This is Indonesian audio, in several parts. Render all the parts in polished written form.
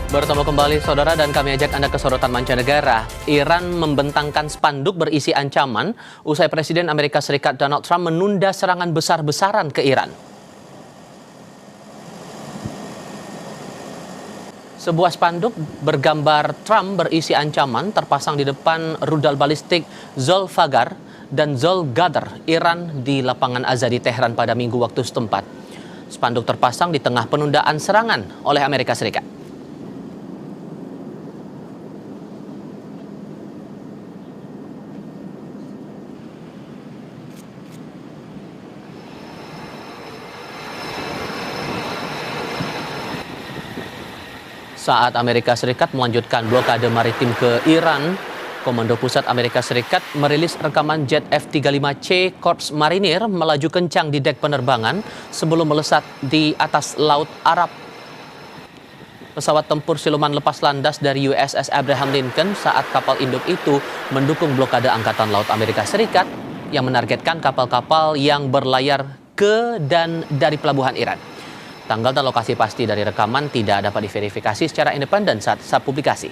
Bertemu kembali saudara dan kami ajak Anda ke sorotan mancanegara. Iran membentangkan spanduk berisi ancaman usai Presiden Amerika Serikat Donald Trump menunda serangan besar-besaran ke Iran. Sebuah spanduk bergambar Trump berisi ancaman terpasang di depan rudal balistik Zolfaghar dan Zolgadar, Iran di lapangan Azadi, Teheran pada Minggu waktu setempat. Spanduk terpasang di tengah penundaan serangan oleh Amerika Serikat. Saat Amerika Serikat melanjutkan blokade maritim ke Iran, Komando Pusat Amerika Serikat merilis rekaman jet F-35C Korps Marinir melaju kencang di dek penerbangan sebelum melesat di atas Laut Arab. Pesawat tempur siluman lepas landas dari USS Abraham Lincoln saat kapal induk itu mendukung blokade Angkatan Laut Amerika Serikat yang menargetkan kapal-kapal yang berlayar ke dan dari pelabuhan Iran. Tanggal dan lokasi pasti dari rekaman tidak dapat diverifikasi secara independen saat publikasi.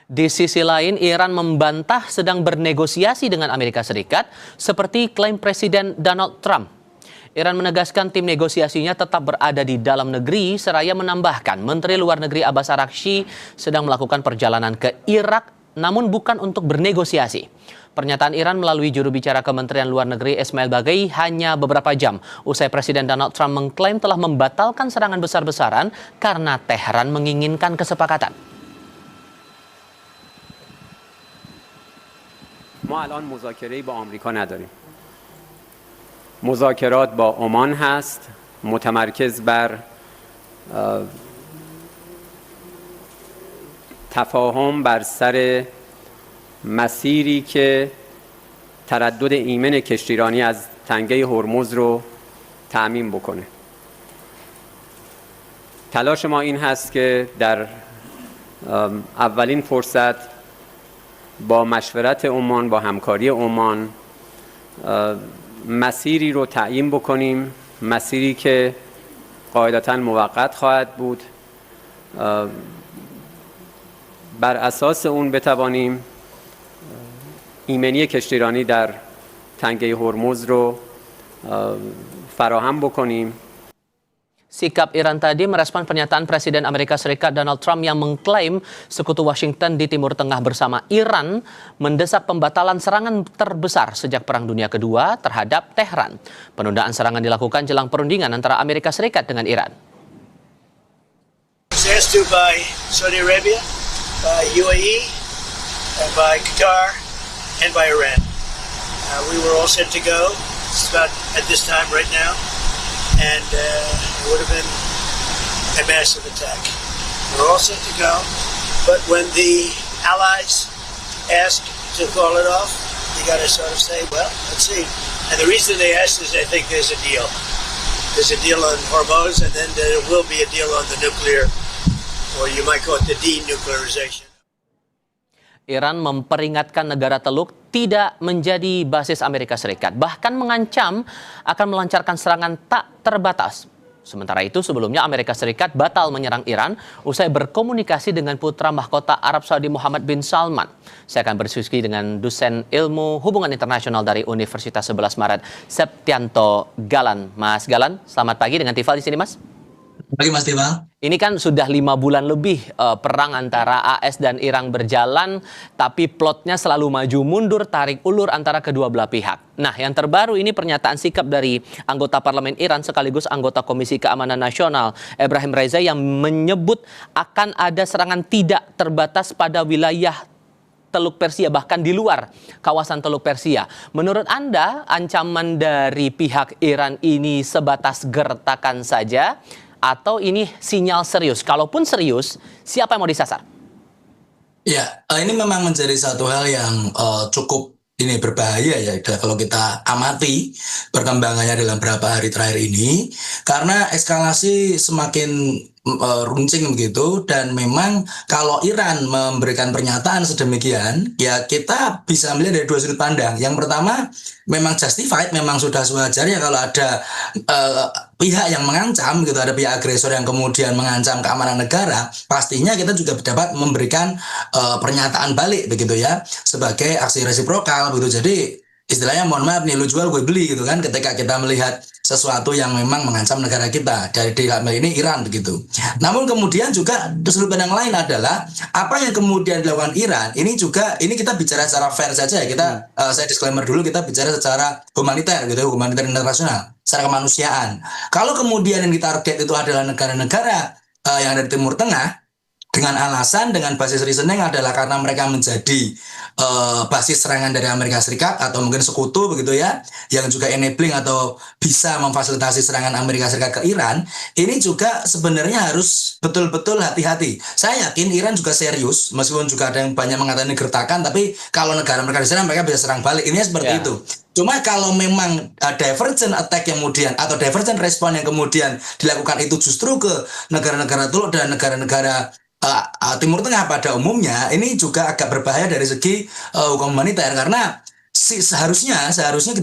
Di sisi lain, Iran membantah sedang bernegosiasi dengan Amerika Serikat seperti klaim Presiden Donald Trump. Iran menegaskan tim negosiasinya tetap berada di dalam negeri, seraya menambahkan Menteri Luar Negeri Abbas Araghchi sedang melakukan perjalanan ke Irak namun bukan untuk bernegosiasi. Pernyataan Iran melalui juru bicara Kementerian Luar Negeri Ismail Baghai hanya beberapa jam usai Presiden Donald Trump mengklaim telah membatalkan serangan besar-besaran karena Teheran menginginkan kesepakatan. ما الان مذاکره‌ای با آمریکا نداریم. مذاکرات با عمان هست، متمرکز بر تفاهم بر سر مسیری که تردد ایمن کشتیرانی از تنگه هرمز رو تأمین بکنه. تلاش ما این هست که در اولین فرصت با مشورت عمان، با همکاری عمان مسیری رو تعیین بکنیم، مسیری که قاعدتاً موقت خواهد بود. بر اساس اون بتوانیم ایمنی کشتیرانی در تنگه هرمز رو فراهم بکنیم. Sikap Iran tadi merespon pernyataan Presiden Amerika Serikat Donald Trump yang mengklaim sekutu Washington di Timur Tengah bersama Iran mendesak pembatalan serangan terbesar sejak Perang Dunia Kedua terhadap Teheran. Penundaan serangan dilakukan jelang perundingan antara Amerika Serikat dengan Iran. Asked to by Saudi Arabia, by UAE, and by Qatar, and by Iran. We were all set to go. It's about at this time right now. And it would have been a massive attack. We're all set to go, but when the allies ask to call it off, you got to sort of say, well, let's see. And the reason they asked is I think there's a deal. There's a deal on Hormuz, and then there will be a deal on the nuclear, or you might call it the denuclearization. Iran memperingatkan negara Teluk tidak menjadi basis Amerika Serikat, bahkan mengancam akan melancarkan serangan tak terbatas. Sementara itu, sebelumnya Amerika Serikat batal menyerang Iran usai berkomunikasi dengan putra mahkota Arab Saudi Muhammad bin Salman. Saya akan berdiskusi dengan dosen ilmu hubungan internasional dari Universitas 11 Maret, Septianto Galan. Mas Galan, selamat pagi dengan Tifal di sini, Mas. Pagi Mas Tifal. Ini kan sudah 5 bulan lebih perang antara AS dan Iran berjalan, tapi plotnya selalu maju mundur, tarik ulur antara kedua belah pihak. Nah, yang terbaru ini pernyataan sikap dari anggota parlemen Iran sekaligus anggota Komisi Keamanan Nasional Ebrahim Raisa yang menyebut akan ada serangan tidak terbatas pada wilayah Teluk Persia, bahkan di luar kawasan Teluk Persia. Menurut Anda, ancaman dari pihak Iran ini sebatas gertakan saja atau ini sinyal serius? Kalaupun serius, siapa yang mau disasar? Ya, ini memang menjadi satu hal yang cukup berbahaya ya kalau kita amati perkembangannya dalam beberapa hari terakhir ini, karena eskalasi semakin runcing begitu, dan memang kalau Iran memberikan pernyataan sedemikian, ya kita bisa melihat dari dua sudut pandang. Yang pertama, memang justified, memang sudah sewajarnya kalau ada pihak yang mengancam gitu, ada pihak agresor yang kemudian mengancam keamanan negara, pastinya kita juga dapat memberikan pernyataan balik begitu ya, sebagai aksi resiprokal begitu. Jadi istilahnya mohon maaf nih, lu jual gue beli gitu kan, ketika kita melihat sesuatu yang memang mengancam negara kita, dari dalam hal ini Iran begitu. Namun kemudian juga sudut pandang lain adalah apa yang kemudian dilakukan Iran ini juga, ini kita bicara secara fair saja ya, kita saya disclaimer dulu, kita bicara secara humaniter gitu, humaniter internasional, secara kemanusiaan. Kalau kemudian yang ditarget itu adalah negara-negara yang ada di Timur Tengah, dengan alasan, dengan basis reasoning adalah karena mereka menjadi basis serangan dari Amerika Serikat atau mungkin sekutu begitu ya, yang juga enabling atau bisa memfasilitasi serangan Amerika Serikat ke Iran. Ini juga sebenarnya harus betul-betul hati-hati. Saya yakin Iran juga serius, meskipun juga ada yang banyak mengatakan ini gertakan, tapi kalau negara mereka diserang, mereka bisa serang balik. Ini seperti itu. Cuma kalau memang divergent attack kemudian atau divergent respon yang kemudian dilakukan itu justru ke negara-negara Teluk dan negara-negara Timur Tengah pada umumnya, ini juga agak berbahaya dari segi hukum humaniter, karena seharusnya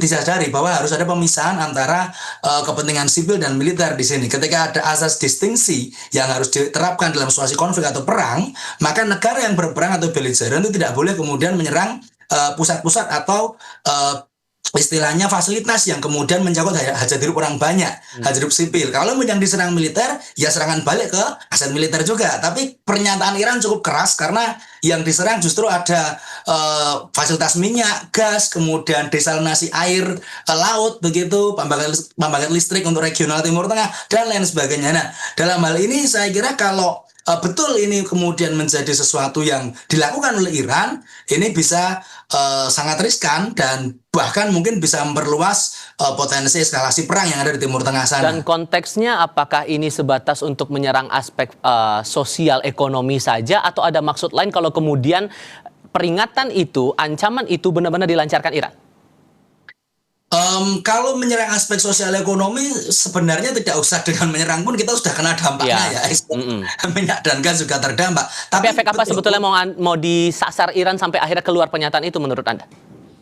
disadari bahwa harus ada pemisahan antara kepentingan sipil dan militer di sini. Ketika ada asas distingsi yang harus diterapkan dalam situasi konflik atau perang, maka negara yang berperang atau belligerent itu tidak boleh kemudian menyerang pusat-pusat atau istilahnya fasilitas yang kemudian mencakup hajat hidup orang banyak, hajat hidup sipil. Kalau yang diserang militer, ya serangan balik ke aset militer juga. Tapi pernyataan Iran cukup keras karena yang diserang justru ada fasilitas minyak, gas, kemudian desalinasi air laut begitu, pembangkit listrik untuk regional Timur Tengah dan lain sebagainya. Nah, dalam hal ini saya kira kalau betul ini kemudian menjadi sesuatu yang dilakukan oleh Iran, ini bisa sangat riskan dan bahkan mungkin bisa memperluas potensi eskalasi perang yang ada di Timur Tengah sana. Dan konteksnya apakah ini sebatas untuk menyerang aspek sosial ekonomi saja, atau ada maksud lain kalau kemudian peringatan itu, ancaman itu benar-benar dilancarkan Iran? Kalau menyerang aspek sosial ekonomi sebenarnya tidak usah dengan menyerang pun kita sudah kena dampaknya ya. Minyak dan gas juga terdampak. Tapi efek apa sebetulnya mau disasar Iran sampai akhirnya keluar pernyataan itu menurut Anda?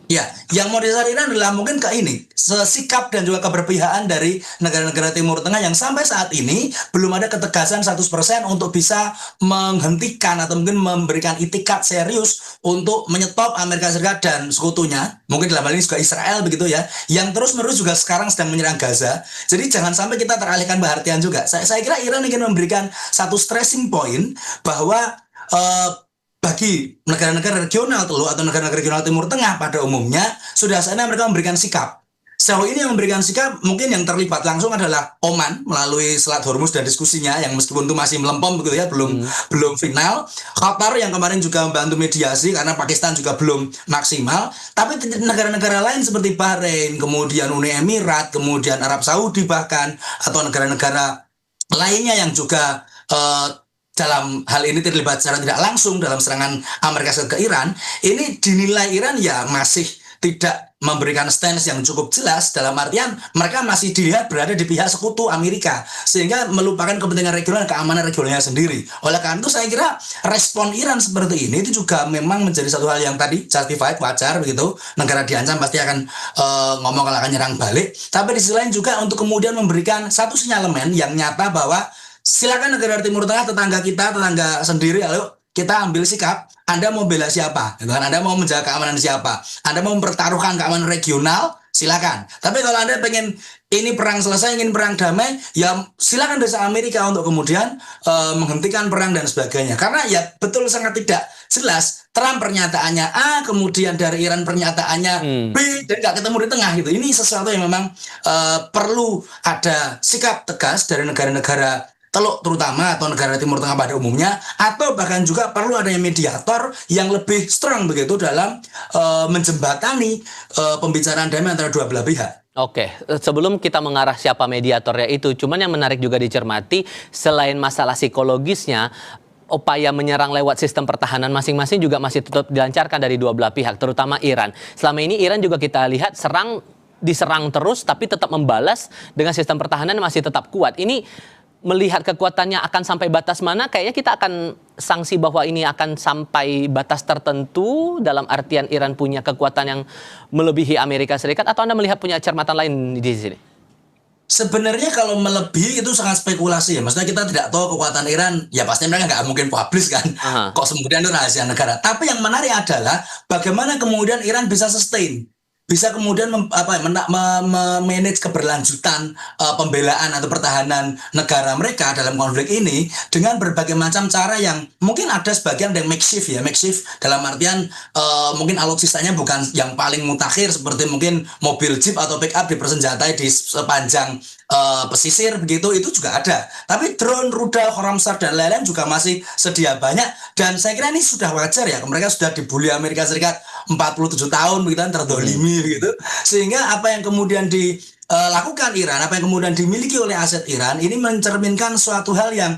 Ya, yang mau disasar Iran adalah mungkin ke ini, sikap dan juga keberpihakan dari negara-negara Timur Tengah yang sampai saat ini belum ada ketegasan 100% untuk bisa menghentikan atau mungkin memberikan itikat serius untuk menyetop Amerika Serikat dan sekutunya. Mungkin dalam hal ini juga Israel begitu ya, yang terus-menerus juga sekarang sedang menyerang Gaza. Jadi jangan sampai kita teralihkan perhatian juga. Saya kira Iran ingin memberikan satu stressing point bahwa bagi negara-negara regional Teluk atau negara-negara regional Timur Tengah pada umumnya, sudah saatnya mereka memberikan sikap. Sejauh ini yang memberikan sikap mungkin yang terlibat langsung adalah Oman melalui Selat Hormuz dan diskusinya yang meskipun itu masih melempem begitu ya, belum final. Qatar yang kemarin juga membantu mediasi karena Pakistan juga belum maksimal. Tapi negara-negara lain seperti Bahrain, kemudian Uni Emirat, kemudian Arab Saudi bahkan, atau negara-negara lainnya yang juga dalam hal ini terlibat secara tidak langsung dalam serangan Amerika Serikat ke Iran, ini dinilai Iran ya masih tidak memberikan stance yang cukup jelas, dalam artian mereka masih dilihat berada di pihak sekutu Amerika, sehingga melupakan kepentingan regional dan keamanan regionalnya sendiri. Oleh karena itu saya kira respon Iran seperti ini itu juga memang menjadi satu hal yang tadi justified, wajar begitu. Negara diancam pasti akan ngomong kalau akan nyerang balik, tapi di sisi lain juga untuk kemudian memberikan satu sinyalemen yang nyata bahwa silakan negara Timur Tengah, tetangga kita, tetangga sendiri, ayo kita ambil sikap. Anda mau bela siapa? Anda mau menjaga keamanan siapa? Anda mau mempertaruhkan keamanan regional? Silakan. Tapi kalau Anda pengen ini perang selesai, ingin perang damai, ya silakan desak Amerika untuk kemudian menghentikan perang dan sebagainya. Karena ya betul sangat tidak jelas. Trump pernyataannya A, kemudian dari Iran pernyataannya B, dan nggak ketemu di tengah gitu. Ini sesuatu yang memang perlu ada sikap tegas dari negara-negara Teluk terutama atau negara Timur Tengah pada umumnya, atau bahkan juga perlu adanya mediator yang lebih strong begitu dalam menjembatani pembicaraan damai antara dua belah pihak. Oke, sebelum kita mengarah siapa mediatornya itu, cuman yang menarik juga dicermati selain masalah psikologisnya, upaya menyerang lewat sistem pertahanan masing-masing juga masih tetap dilancarkan dari dua belah pihak, terutama Iran. Selama ini Iran juga kita lihat diserang terus tapi tetap membalas dengan sistem pertahanan masih tetap kuat. Ini melihat kekuatannya akan sampai batas mana, kayaknya kita akan sanksi bahwa ini akan sampai batas tertentu dalam artian Iran punya kekuatan yang melebihi Amerika Serikat, atau Anda melihat punya cermatan lain di sini? Sebenarnya kalau melebihi itu sangat spekulasi ya. Maksudnya kita tidak tahu kekuatan Iran. Ya pasti mereka nggak mungkin publish kan. Kok kemudian itu rahasia negara. Tapi yang menarik adalah bagaimana kemudian Iran bisa sustain. Bisa kemudian manage keberlanjutan pembelaan atau pertahanan negara mereka dalam konflik ini dengan berbagai macam cara yang mungkin ada sebagian yang makeshift dalam artian mungkin alutsistanya bukan yang paling mutakhir seperti mungkin mobil jeep atau pick up dipersenjatai di sepanjang pesisir begitu, itu juga ada. Tapi drone, rudal, Khorramshahr dan lain-lain juga masih sedia banyak, dan saya kira ini sudah wajar ya, mereka sudah dibully Amerika Serikat 47 tahun begitu, terdolimi begitu, sehingga apa yang kemudian dilakukan Iran, apa yang kemudian dimiliki oleh aset Iran ini mencerminkan suatu hal yang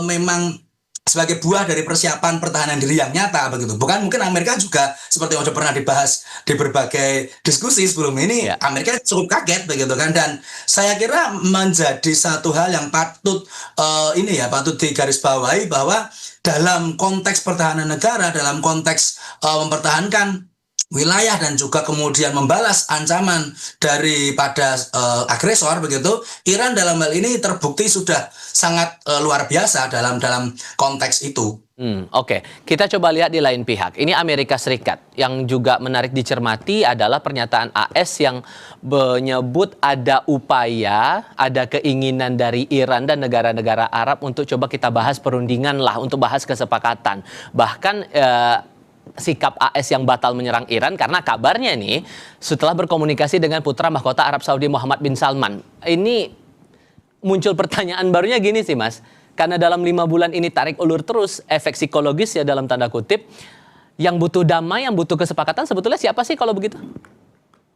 memang sebagai buah dari persiapan pertahanan diri yang nyata begitu. Bukan mungkin Amerika juga seperti yang sudah pernah dibahas di berbagai diskusi sebelum ini, Amerika cukup kaget begitu kan, dan saya kira menjadi satu hal yang patut patut digarisbawahi bahwa dalam konteks pertahanan negara, dalam konteks mempertahankan wilayah dan juga kemudian membalas ancaman daripada agresor begitu, Iran dalam hal ini terbukti sudah sangat luar biasa dalam konteks itu. Oke. Kita coba lihat di lain pihak. Ini Amerika Serikat. Yang juga menarik dicermati adalah pernyataan AS yang menyebut ada upaya, ada keinginan dari Iran dan negara-negara Arab untuk coba kita bahas perundingan lah, untuk bahas kesepakatan. Bahkan sikap AS yang batal menyerang Iran karena kabarnya nih setelah berkomunikasi dengan putra mahkota Arab Saudi Muhammad bin Salman. Ini muncul pertanyaan barunya gini sih Mas, karena dalam 5 bulan ini tarik ulur terus, efek psikologis ya dalam tanda kutip, yang butuh damai, yang butuh kesepakatan sebetulnya siapa sih kalau begitu?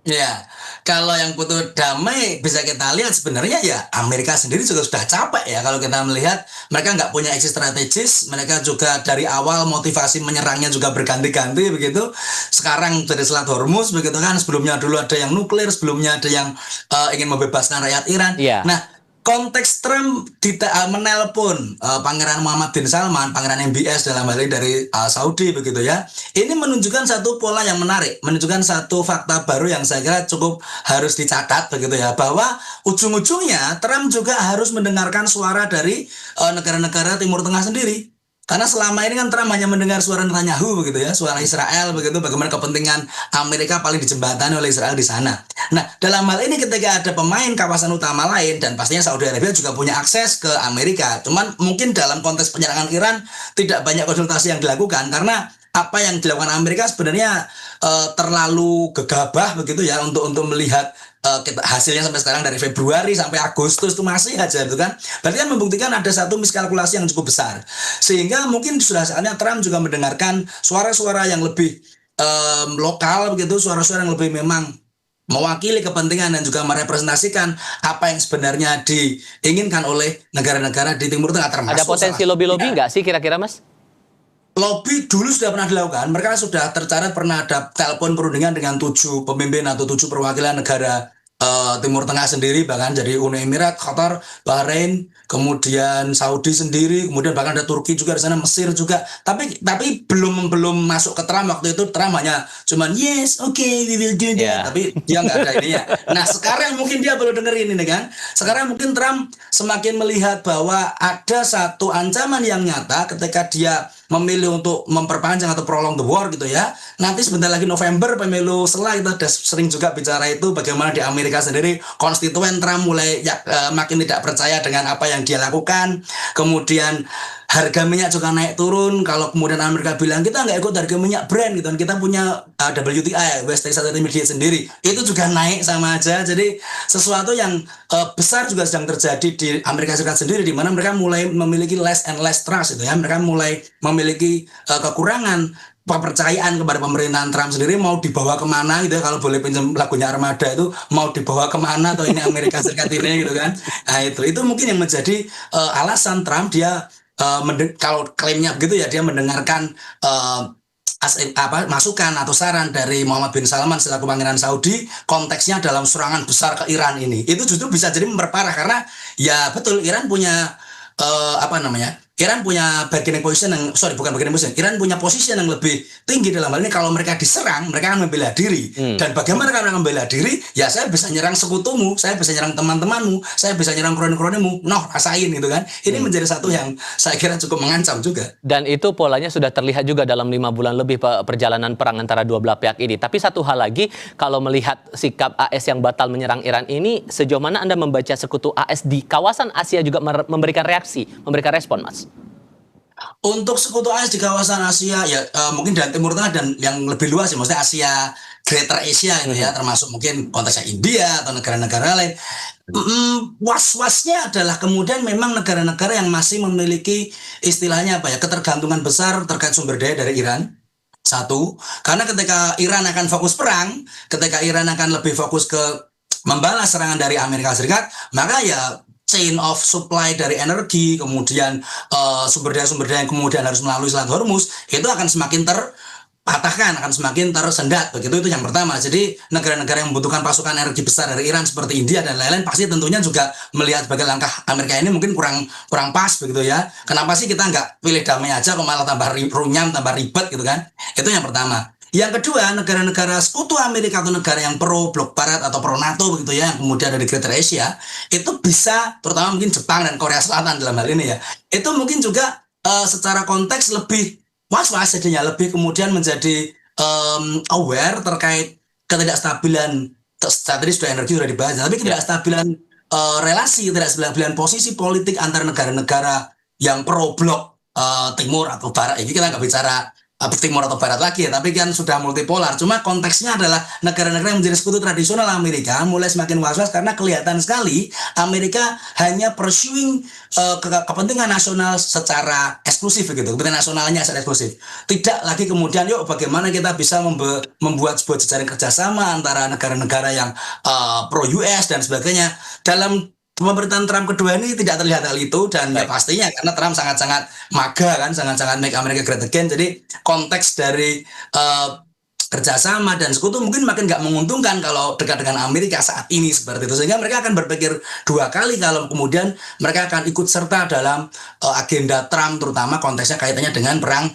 Ya, kalau yang butuh damai bisa kita lihat sebenarnya ya Amerika sendiri juga sudah capek ya, kalau kita melihat mereka nggak punya exit strategis, mereka juga dari awal motivasi menyerangnya juga berganti-ganti begitu. Sekarang dari Selat Hormuz begitu kan, sebelumnya dulu ada yang nuklir, sebelumnya ada yang ingin membebaskan rakyat Iran. Nah, konteks Trump menelpon Pangeran Muhammad bin Salman, Pangeran MBS dalam hal ini dari Saudi begitu ya. Ini menunjukkan satu pola yang menarik, menunjukkan satu fakta baru yang saya kira cukup harus dicatat begitu ya, bahwa ujung-ujungnya Trump juga harus mendengarkan suara dari negara-negara Timur Tengah sendiri. Karena selama ini kan Trump hanya mendengar suara Netanyahu begitu ya, suara Israel begitu, bagaimana kepentingan Amerika paling dijembatani oleh Israel di sana. Nah, dalam hal ini ketika ada pemain kawasan utama lain, dan pastinya Saudi Arabia juga punya akses ke Amerika, cuman mungkin dalam konteks penyerangan Iran tidak banyak konsultasi yang dilakukan, karena apa yang dilakukan Amerika sebenarnya terlalu gegabah begitu ya untuk melihat hasilnya sampai sekarang dari Februari sampai Agustus itu masih aja itu kan. Berarti kan membuktikan ada satu miskalkulasi yang cukup besar. Sehingga mungkin sudah saatnya Trump juga mendengarkan suara-suara yang lebih lokal begitu, suara-suara yang lebih memang mewakili kepentingan dan juga merepresentasikan apa yang sebenarnya diinginkan oleh negara-negara di Timur Tengah, termasuk ada potensi lobby-lobby nggak sih kira-kira Mas? Lobby dulu sudah pernah dilakukan. Mereka sudah tercatat pernah ada telepon perundingan dengan 7 pemimpin atau 7 perwakilan negara Timur Tengah sendiri, bahkan dari Uni Emirat, Qatar, Bahrain, kemudian Saudi sendiri, kemudian bahkan ada Turki juga di sana, Mesir juga. Tapi belum masuk ke Trump waktu itu. Trump hanya cuman yes, okay, we will do that. Tapi dia nggak ada ininya. Nah, sekarang mungkin dia baru dengerin ini kan. Sekarang mungkin Trump semakin melihat bahwa ada satu ancaman yang nyata ketika dia memilih untuk memperpanjang atau prolong the war gitu ya. Nanti sebentar lagi November pemilu setelah, kita sudah sering juga bicara itu bagaimana di Amerika sendiri konstituen Trump mulai makin tidak percaya dengan apa yang dia lakukan. Kemudian harga minyak juga naik turun. Kalau kemudian Amerika bilang kita nggak ikut harga minyak Brent gitu, kita punya WTI, West Texas Intermediate sendiri, itu juga naik sama aja. Jadi sesuatu yang besar juga sedang terjadi di Amerika Serikat sendiri, di mana mereka mulai memiliki less and less trust itu ya. Mereka mulai memiliki kekurangan kepercayaan kepada pemerintahan Trump sendiri, mau dibawa kemana gitu ya, kalau boleh pinjam lagunya Armada itu, mau dibawa kemana atau ini Amerika Serikat ini gitu kan. Nah itu mungkin yang menjadi alasan Trump dia kalau klaimnya begitu ya, dia mendengarkan masukan atau saran dari Muhammad bin Salman selaku Pangeran Saudi konteksnya dalam serangan besar ke Iran ini itu justru bisa jadi memperparah karena ya betul Iran punya Iran punya bargaining position bukan bargaining position. Iran punya position yang lebih tinggi dalam hal ini. Kalau mereka diserang, mereka akan membela diri. Dan bagaimana mereka membela diri? Ya saya bisa nyerang sekutumu, saya bisa nyerang teman-temanmu, saya bisa nyerang kroni-kronimu. Rasain gitu kan. Ini menjadi satu yang saya kira cukup mengancam juga. Dan itu polanya sudah terlihat juga dalam 5 bulan lebih perjalanan perang antara dua belah pihak ini. Tapi satu hal lagi, kalau melihat sikap AS yang batal menyerang Iran ini, sejauh mana Anda membaca sekutu AS di kawasan Asia juga memberikan reaksi, memberikan respon, Mas? Untuk sekutu AS di kawasan Asia ya mungkin dari Timur Tengah dan yang lebih luas ya, maksudnya Asia, Greater Asia itu ya, termasuk mungkin konteksnya India atau negara-negara lain. Was-wasnya adalah kemudian memang negara-negara yang masih memiliki istilahnya ketergantungan besar terkait sumber daya dari Iran. Satu, karena ketika Iran akan fokus perang, ketika Iran akan lebih fokus ke membalas serangan dari Amerika Serikat, maka ya chain of supply dari energi, kemudian sumber daya yang kemudian harus melalui Selat Hormuz, itu akan semakin terpatahkan, akan semakin tersendat. Begitu, itu yang pertama. Jadi negara-negara yang membutuhkan pasukan energi besar dari Iran seperti India dan lain-lain pasti tentunya juga melihat sebagai langkah Amerika ini mungkin kurang pas begitu ya. Kenapa sih kita nggak pilih damai aja kok malah tambah runyam, tambah ribet gitu kan? Itu yang pertama. Yang kedua, negara-negara sekutu Amerika atau negara yang pro blok barat atau pro NATO begitu ya, yang kemudian ada di Greater Asia, itu bisa, terutama mungkin Jepang dan Korea Selatan dalam hal ini ya, itu mungkin juga secara konteks lebih was-was jadinya, lebih kemudian menjadi aware terkait ketidakstabilan. Tadi sudah energi sudah dibahas, tapi ketidakstabilan relasi, ketidakstabilan posisi politik antara negara-negara yang pro blok timur atau barat. Ini kita nggak bicara timur atau barat lagi ya, tapi kan sudah multipolar. Cuma konteksnya adalah negara-negara yang menjadi sekutu tradisional Amerika mulai semakin was-was karena kelihatan sekali Amerika hanya pursuing kepentingan nasional secara eksklusif begitu, kepentingan nasionalnya secara eksklusif. Tidak lagi kemudian yuk bagaimana kita bisa membuat sebuah jejaring kerjasama antara negara-negara yang pro US dan sebagainya. Dalam pemerintahan Trump kedua ini tidak terlihat hal itu, dan ya pastinya karena Trump sangat-sangat MAGA kan, sangat-sangat make America great again. Jadi konteks dari kerjasama dan sekutu mungkin makin nggak menguntungkan kalau dekat dengan Amerika saat ini seperti itu, sehingga mereka akan berpikir dua kali kalau kemudian mereka akan ikut serta dalam agenda Trump, terutama konteksnya kaitannya dengan perang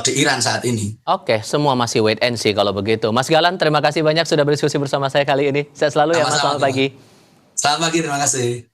di Iran saat ini. Oke, semua masih wait and see kalau begitu. Mas Galan, terima kasih banyak sudah berdiskusi bersama saya kali ini. Sehat selalu ya Mas, selamat pagi. Selamat pagi, terima kasih.